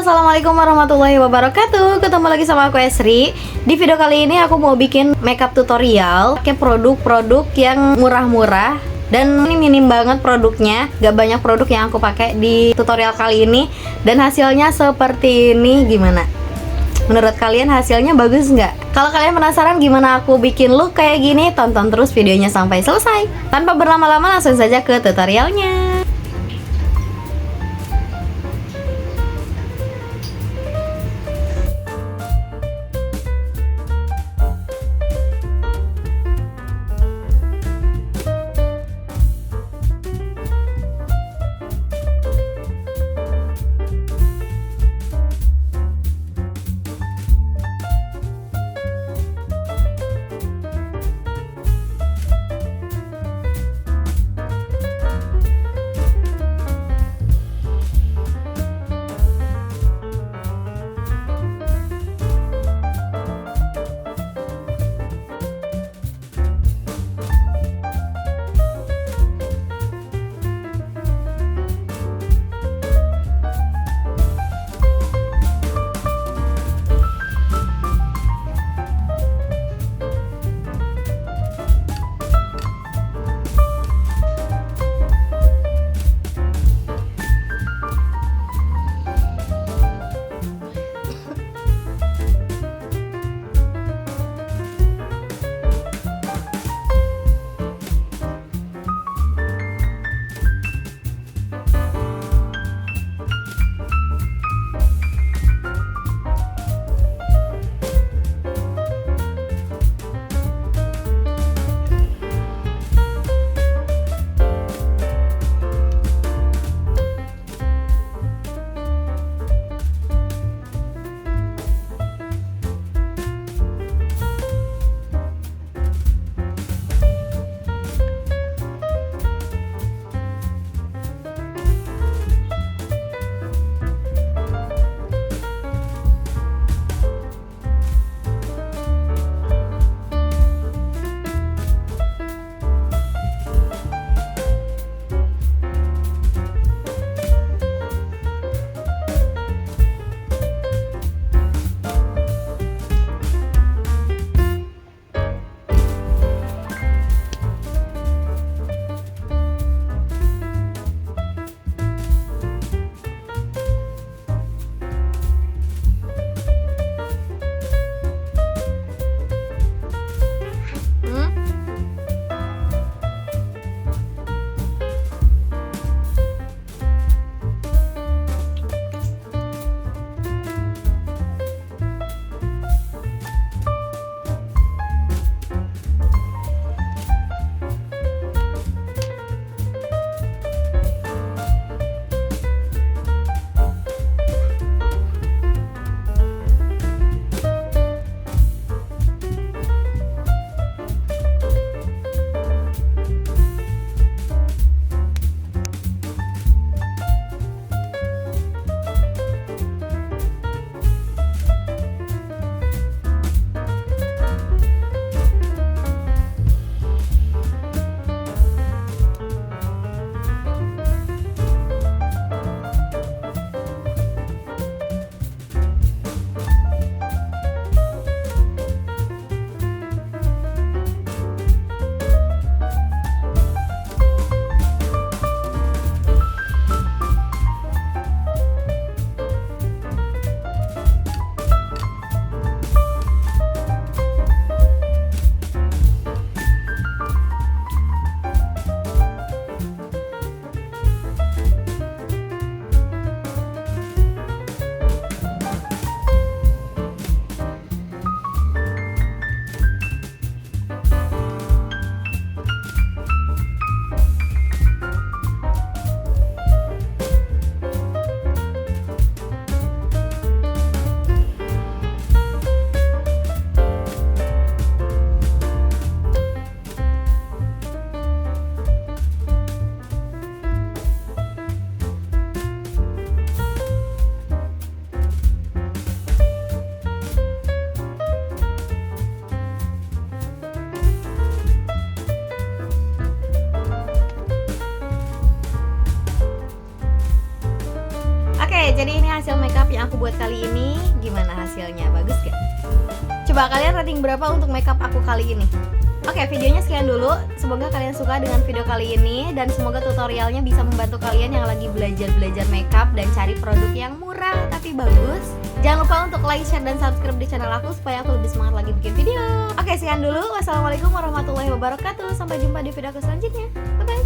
assalamualaikum warahmatullahi wabarakatuh. Ketemu lagi sama aku Esri. Di video kali ini aku mau bikin makeup tutorial pakai produk-produk yang murah-murah. Dan ini minim banget produknya, gak banyak produk yang aku pakai di tutorial kali ini. Dan hasilnya seperti ini, gimana? Menurut kalian hasilnya bagus nggak? Kalau kalian penasaran gimana aku bikin look kayak gini, tonton terus videonya sampai selesai. Tanpa berlama-lama langsung saja ke tutorialnya. jadi ini hasil makeup yang aku buat kali ini. Gimana hasilnya? Bagus gak? Coba kalian rating berapa untuk makeup aku kali ini? Oke, videonya sekian dulu. Semoga kalian suka dengan video kali ini, dan semoga tutorialnya bisa membantu kalian yang lagi belajar makeup dan cari produk yang murah tapi bagus. Jangan lupa untuk like, share, dan subscribe di channel aku supaya aku lebih semangat lagi bikin video. Oke, sekian dulu. Wassalamualaikum warahmatullahi wabarakatuh. Sampai jumpa di video aku selanjutnya. Bye-bye.